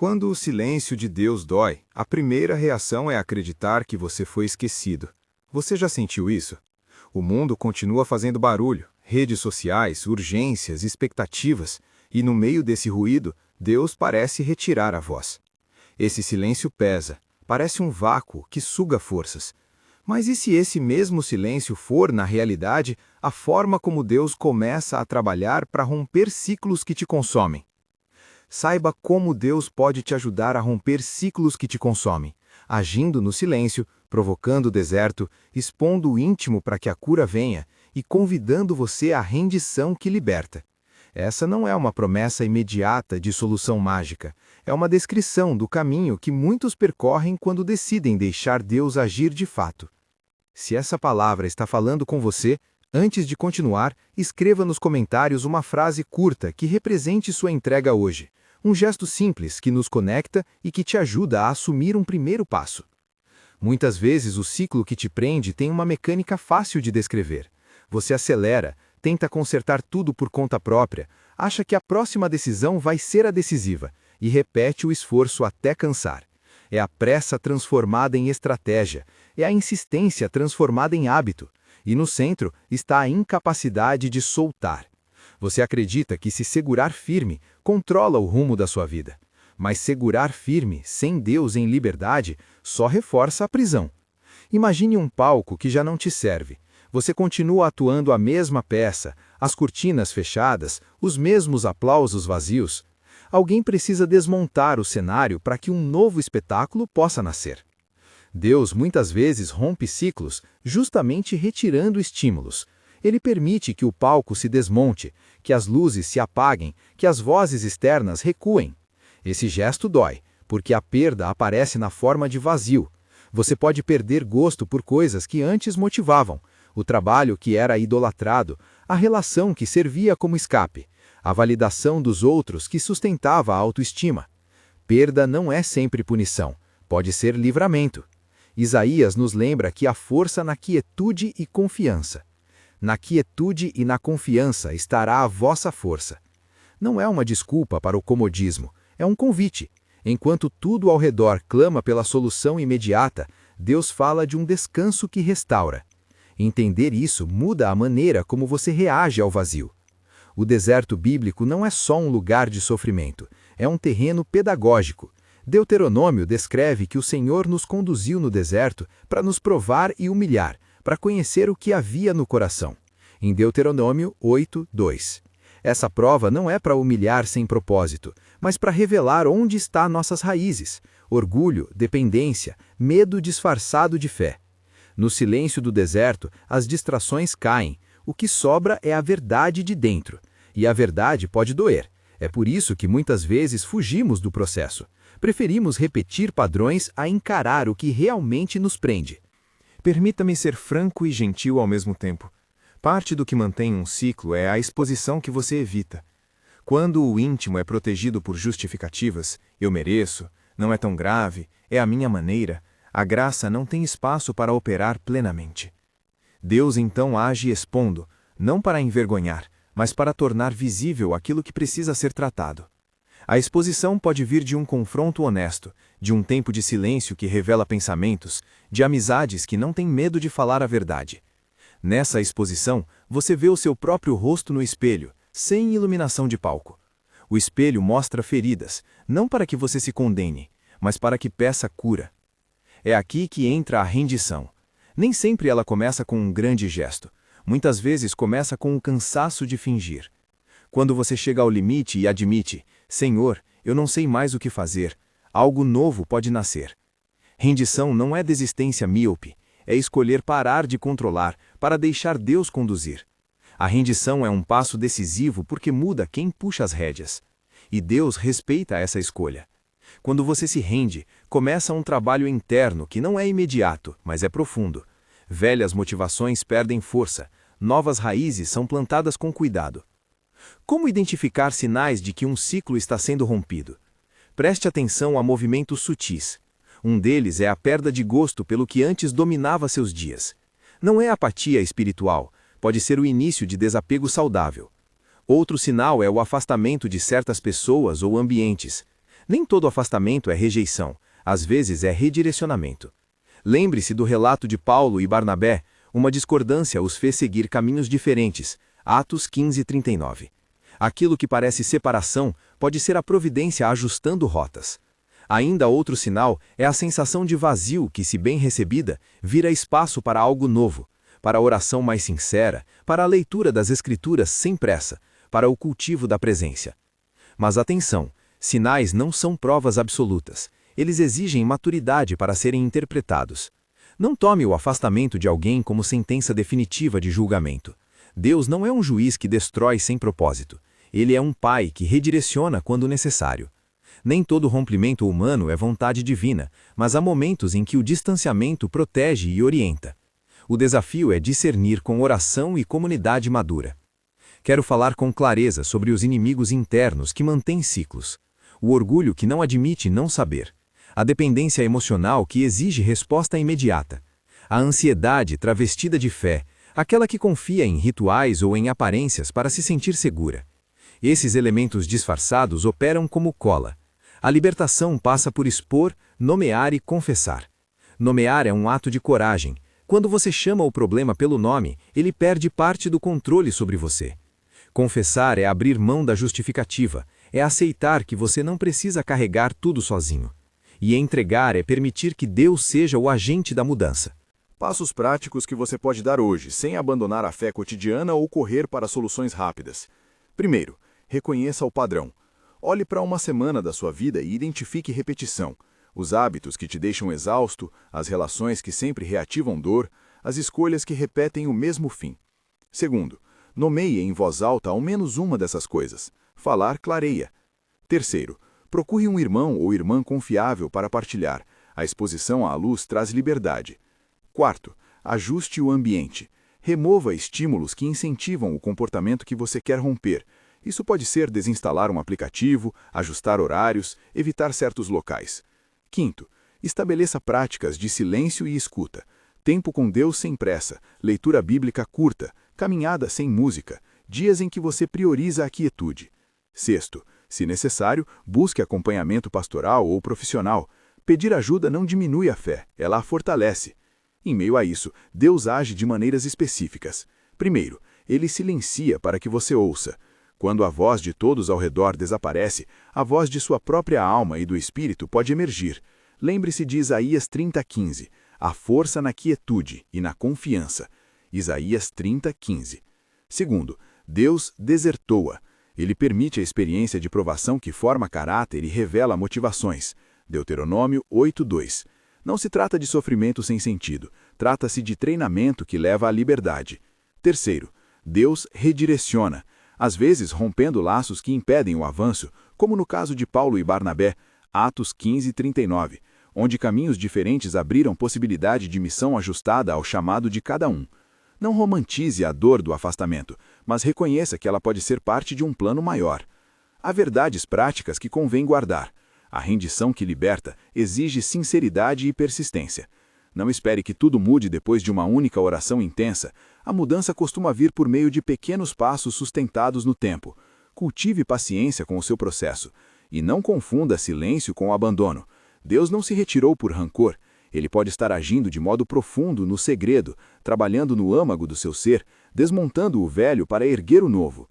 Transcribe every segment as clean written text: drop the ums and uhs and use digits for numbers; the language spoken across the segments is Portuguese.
Quando o silêncio de Deus dói, a primeira reação é acreditar que você foi esquecido. Você já sentiu isso? O mundo continua fazendo barulho, redes sociais, urgências, expectativas, e no meio desse ruído, Deus parece retirar a voz. Esse silêncio pesa, parece um vácuo que suga forças. Mas e se esse mesmo silêncio for, na realidade, a forma como Deus começa a trabalhar para romper ciclos que te consomem? Saiba como Deus pode te ajudar a romper ciclos que te consomem, agindo no silêncio, provocando o deserto, expondo o íntimo para que a cura venha e convidando você à rendição que liberta. Essa não é uma promessa imediata de solução mágica, é uma descrição do caminho que muitos percorrem quando decidem deixar Deus agir de fato. Se essa palavra está falando com você, antes de continuar, escreva nos comentários uma frase curta que represente sua entrega hoje. Um gesto simples que nos conecta e que te ajuda a assumir um primeiro passo. Muitas vezes o ciclo que te prende tem uma mecânica fácil de descrever. Você acelera, tenta consertar tudo por conta própria, acha que a próxima decisão vai ser a decisiva e repete o esforço até cansar. É a pressa transformada em estratégia, é a insistência transformada em hábito, e no centro está a incapacidade de soltar. Você acredita que se segurar firme, controla o rumo da sua vida. Mas segurar firme, sem Deus em liberdade, só reforça a prisão. Imagine um palco que já não te serve. Você continua atuando a mesma peça, as cortinas fechadas, os mesmos aplausos vazios. Alguém precisa desmontar o cenário para que um novo espetáculo possa nascer. Deus muitas vezes rompe ciclos, justamente retirando estímulos. Ele permite que o palco se desmonte, que as luzes se apaguem, que as vozes externas recuem. Esse gesto dói, porque a perda aparece na forma de vazio. Você pode perder gosto por coisas que antes motivavam, o trabalho que era idolatrado, a relação que servia como escape, a validação dos outros que sustentava a autoestima. Perda não é sempre punição, pode ser livramento. Isaías nos lembra que há força na quietude e confiança. Na quietude e na confiança estará a vossa força. Não é uma desculpa para o comodismo, é um convite. Enquanto tudo ao redor clama pela solução imediata, Deus fala de um descanso que restaura. Entender isso muda a maneira como você reage ao vazio. O deserto bíblico não é só um lugar de sofrimento, é um terreno pedagógico. Deuteronômio descreve que o Senhor nos conduziu no deserto para nos provar e humilhar, para conhecer o que havia no coração. Em Deuteronômio 8:2. Essa prova não é para humilhar sem propósito, mas para revelar onde estão nossas raízes, orgulho, dependência, medo disfarçado de fé. No silêncio do deserto, as distrações caem, o que sobra é a verdade de dentro. E a verdade pode doer. É por isso que muitas vezes fugimos do processo. Preferimos repetir padrões a encarar o que realmente nos prende. Permita-me ser franco e gentil ao mesmo tempo. Parte do que mantém um ciclo é a exposição que você evita. Quando o íntimo é protegido por justificativas, eu mereço, não é tão grave, é a minha maneira, a graça não tem espaço para operar plenamente. Deus então age expondo, não para envergonhar, mas para tornar visível aquilo que precisa ser tratado. A exposição pode vir de um confronto honesto, de um tempo de silêncio que revela pensamentos, de amizades que não têm medo de falar a verdade. Nessa exposição, você vê o seu próprio rosto no espelho, sem iluminação de palco. O espelho mostra feridas, não para que você se condene, mas para que peça cura. É aqui que entra a rendição. Nem sempre ela começa com um grande gesto. Muitas vezes começa com o cansaço de fingir. Quando você chega ao limite e admite, Senhor, eu não sei mais o que fazer, algo novo pode nascer. Rendição não é desistência míope, é escolher parar de controlar para deixar Deus conduzir. A rendição é um passo decisivo porque muda quem puxa as rédeas. E Deus respeita essa escolha. Quando você se rende, começa um trabalho interno que não é imediato, mas é profundo. Velhas motivações perdem força, novas raízes são plantadas com cuidado. Como identificar sinais de que um ciclo está sendo rompido? Preste atenção a movimentos sutis. Um deles é a perda de gosto pelo que antes dominava seus dias. Não é apatia espiritual, pode ser o início de desapego saudável. Outro sinal é o afastamento de certas pessoas ou ambientes. Nem todo afastamento é rejeição, às vezes é redirecionamento. Lembre-se do relato de Paulo e Barnabé, uma discordância os fez seguir caminhos diferentes. Atos 15:39. Aquilo que parece separação pode ser a providência ajustando rotas. Ainda outro sinal é a sensação de vazio que, se bem recebida, vira espaço para algo novo, para a oração mais sincera, para a leitura das Escrituras sem pressa, para o cultivo da presença. Mas atenção, sinais não são provas absolutas. Eles exigem maturidade para serem interpretados. Não tome o afastamento de alguém como sentença definitiva de julgamento. Deus não é um juiz que destrói sem propósito. Ele é um pai que redireciona quando necessário. Nem todo rompimento humano é vontade divina, mas há momentos em que o distanciamento protege e orienta. O desafio é discernir com oração e comunidade madura. Quero falar com clareza sobre os inimigos internos que mantêm ciclos. O orgulho que não admite não saber. A dependência emocional que exige resposta imediata. A ansiedade travestida de fé, aquela que confia em rituais ou em aparências para se sentir segura. Esses elementos disfarçados operam como cola. A libertação passa por expor, nomear e confessar. Nomear é um ato de coragem. Quando você chama o problema pelo nome, ele perde parte do controle sobre você. Confessar é abrir mão da justificativa, é aceitar que você não precisa carregar tudo sozinho. E entregar é permitir que Deus seja o agente da mudança. Passos práticos que você pode dar hoje, sem abandonar a fé cotidiana ou correr para soluções rápidas. Primeiro, reconheça o padrão. Olhe para uma semana da sua vida e identifique repetição. Os hábitos que te deixam exausto, as relações que sempre reativam dor, as escolhas que repetem o mesmo fim. Segundo, nomeie em voz alta ao menos uma dessas coisas. Falar clareia. Terceiro, procure um irmão ou irmã confiável para partilhar. A exposição à luz traz liberdade. Quarto, ajuste o ambiente. Remova estímulos que incentivam o comportamento que você quer romper. Isso pode ser desinstalar um aplicativo, ajustar horários, evitar certos locais. Quinto, estabeleça práticas de silêncio e escuta. Tempo com Deus sem pressa, leitura bíblica curta, caminhada sem música, dias em que você prioriza a quietude. Sexto, se necessário, busque acompanhamento pastoral ou profissional. Pedir ajuda não diminui a fé, ela a fortalece. Em meio a isso, Deus age de maneiras específicas. Primeiro, Ele silencia para que você ouça. Quando a voz de todos ao redor desaparece, a voz de sua própria alma e do Espírito pode emergir. Lembre-se de Isaías 30:15, a força na quietude e na confiança. Isaías 30:15. Segundo, Deus desertou-a. Ele permite a experiência de provação que forma caráter e revela motivações. Deuteronômio 8:2. Não se trata de sofrimento sem sentido, trata-se de treinamento que leva à liberdade. Terceiro, Deus redireciona, às vezes rompendo laços que impedem o avanço, como no caso de Paulo e Barnabé, Atos 15:39, onde caminhos diferentes abriram possibilidade de missão ajustada ao chamado de cada um. Não romantize a dor do afastamento, mas reconheça que ela pode ser parte de um plano maior. Há verdades práticas que convém guardar. A rendição que liberta exige sinceridade e persistência. Não espere que tudo mude depois de uma única oração intensa. A mudança costuma vir por meio de pequenos passos sustentados no tempo. Cultive paciência com o seu processo. E não confunda silêncio com abandono. Deus não se retirou por rancor. Ele pode estar agindo de modo profundo no segredo, trabalhando no âmago do seu ser, desmontando o velho para erguer o novo.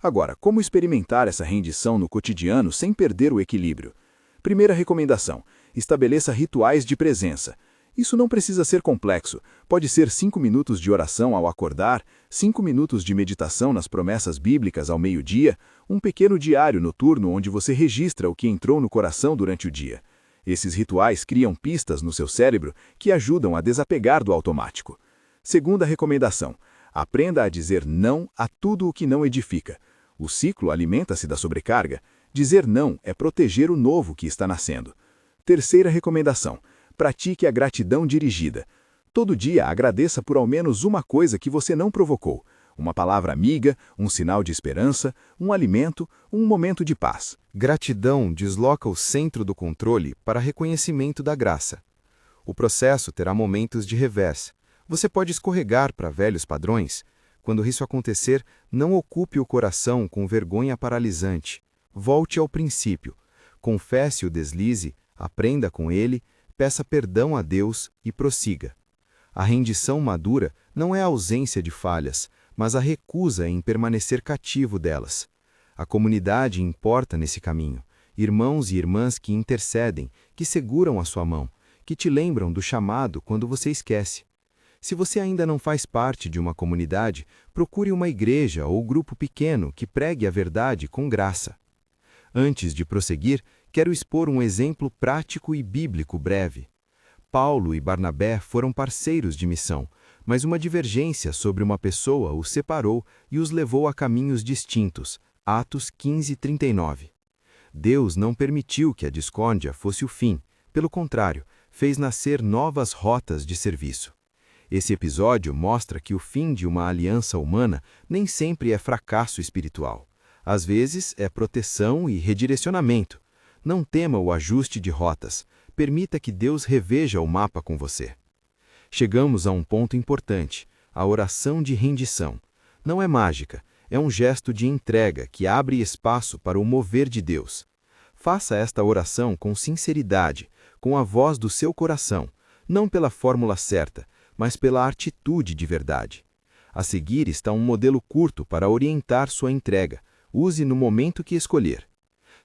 Agora, como experimentar essa rendição no cotidiano sem perder o equilíbrio? Primeira recomendação: estabeleça rituais de presença. Isso não precisa ser complexo. Pode ser 5 minutos de oração ao acordar, 5 minutos de meditação nas promessas bíblicas ao meio-dia, um pequeno diário noturno onde você registra o que entrou no coração durante o dia. Esses rituais criam pistas no seu cérebro que ajudam a desapegar do automático. Segunda recomendação: aprenda a dizer não a tudo o que não edifica. O ciclo alimenta-se da sobrecarga. Dizer não é proteger o novo que está nascendo. Terceira recomendação: pratique a gratidão dirigida. Todo dia agradeça por ao menos uma coisa que você não provocou. Uma palavra amiga, um sinal de esperança, um alimento, um momento de paz. Gratidão desloca o centro do controle para reconhecimento da graça. O processo terá momentos de revés. Você pode escorregar para velhos padrões. Quando isso acontecer, não ocupe o coração com vergonha paralisante. Volte ao princípio. confesse o deslize, aprenda com ele, peça perdão a Deus e prossiga. A rendição madura não é a ausência de falhas, mas a recusa em permanecer cativo delas. A comunidade importa nesse caminho, irmãos e irmãs que intercedem, que seguram a sua mão, que te lembram do chamado quando você esquece. Se você ainda não faz parte de uma comunidade, procure uma igreja ou grupo pequeno que pregue a verdade com graça. Antes de prosseguir, quero expor um exemplo prático e bíblico breve. Paulo e Barnabé foram parceiros de missão, mas uma divergência sobre uma pessoa os separou e os levou a caminhos distintos. Atos 15:39. Deus não permitiu que a discórdia fosse o fim, pelo contrário, fez nascer novas rotas de serviço. Esse episódio mostra que o fim de uma aliança humana nem sempre é fracasso espiritual. Às vezes é proteção e redirecionamento. Não tema o ajuste de rotas. Permita que Deus reveja o mapa com você. Chegamos a um ponto importante, a oração de rendição. Não é mágica, é um gesto de entrega que abre espaço para o mover de Deus. Faça esta oração com sinceridade, com a voz do seu coração, não pela fórmula certa, mas pela atitude de verdade. A seguir está um modelo curto para orientar sua entrega. Use no momento que escolher.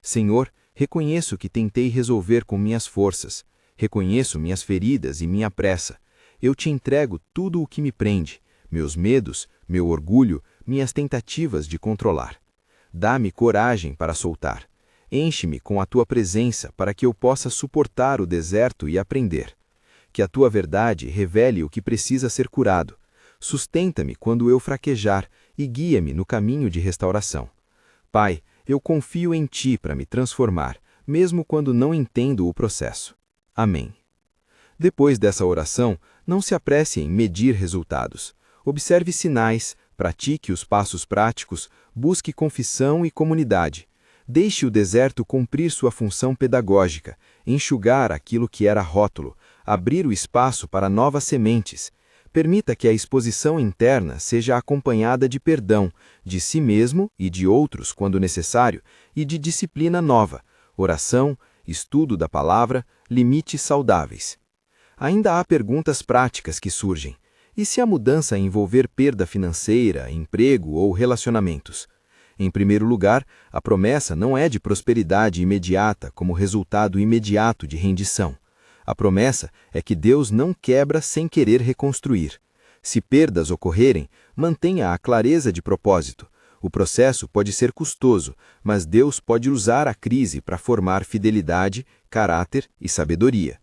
Senhor, reconheço que tentei resolver com minhas forças. Reconheço minhas feridas e minha pressa. Eu te entrego tudo o que me prende, meus medos, meu orgulho, minhas tentativas de controlar. Dá-me coragem para soltar. Enche-me com a tua presença para que eu possa suportar o deserto e aprender. Que a tua verdade revele o que precisa ser curado. Sustenta-me quando eu fraquejar e guia-me no caminho de restauração. Pai, eu confio em ti para me transformar, mesmo quando não entendo o processo. Amém. Depois dessa oração, não se apresse em medir resultados. Observe sinais, pratique os passos práticos, busque confissão e comunidade. Deixe o deserto cumprir sua função pedagógica, enxugar aquilo que era rótulo, abrir o espaço para novas sementes. Permita que a exposição interna seja acompanhada de perdão, de si mesmo e de outros quando necessário, e de disciplina nova, oração, estudo da palavra, limites saudáveis. Ainda há perguntas práticas que surgem. E se a mudança envolver perda financeira, emprego ou relacionamentos? Em primeiro lugar, a promessa não é de prosperidade imediata como resultado imediato de rendição. A promessa é que Deus não quebra sem querer reconstruir. Se perdas ocorrerem, mantenha a clareza de propósito. O processo pode ser custoso, mas Deus pode usar a crise para formar fidelidade, caráter e sabedoria.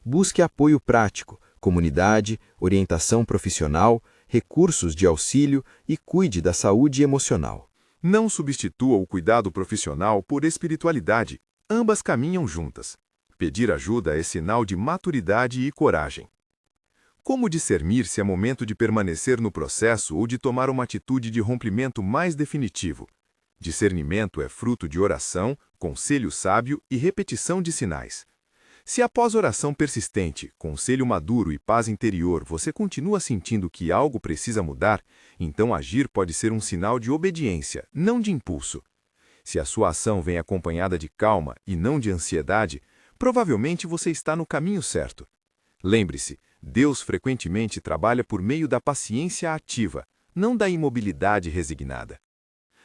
Busque apoio prático, comunidade, orientação profissional, recursos de auxílio e cuide da saúde emocional. Não substitua o cuidado profissional por espiritualidade. Ambas caminham juntas. Pedir ajuda é sinal de maturidade e coragem. Como discernir se é momento de permanecer no processo ou de tomar uma atitude de rompimento mais definitivo? Discernimento é fruto de oração, conselho sábio e repetição de sinais. Se após oração persistente, conselho maduro e paz interior você continua sentindo que algo precisa mudar, então agir pode ser um sinal de obediência, não de impulso. Se a sua ação vem acompanhada de calma e não de ansiedade, provavelmente você está no caminho certo. Lembre-se, Deus frequentemente trabalha por meio da paciência ativa, não da imobilidade resignada.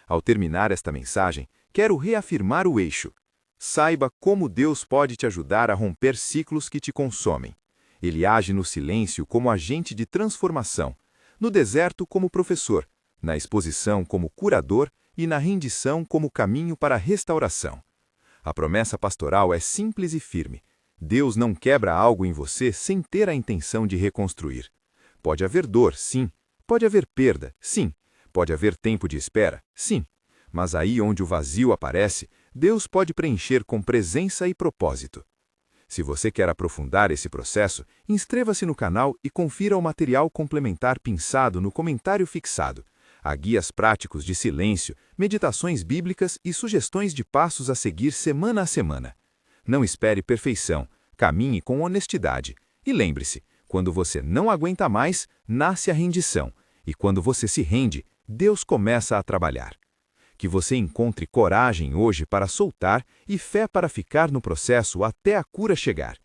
Ao terminar esta mensagem, quero reafirmar o eixo. Saiba como Deus pode te ajudar a romper ciclos que te consomem. Ele age no silêncio como agente de transformação, no deserto como professor, na exposição como curador e na rendição como caminho para a restauração. A promessa pastoral é simples e firme. Deus não quebra algo em você sem ter a intenção de reconstruir. Pode haver dor, sim. Pode haver perda, sim. Pode haver tempo de espera, sim. Mas aí onde o vazio aparece, Deus pode preencher com presença e propósito. Se você quer aprofundar esse processo, inscreva-se no canal e confira o material complementar pinçado no comentário fixado. Há guias práticos de silêncio, meditações bíblicas e sugestões de passos a seguir semana a semana. Não espere perfeição, caminhe com honestidade. E lembre-se, quando você não aguenta mais, nasce a rendição. E quando você se rende, Deus começa a trabalhar. Que você encontre coragem hoje para soltar e fé para ficar no processo até a cura chegar.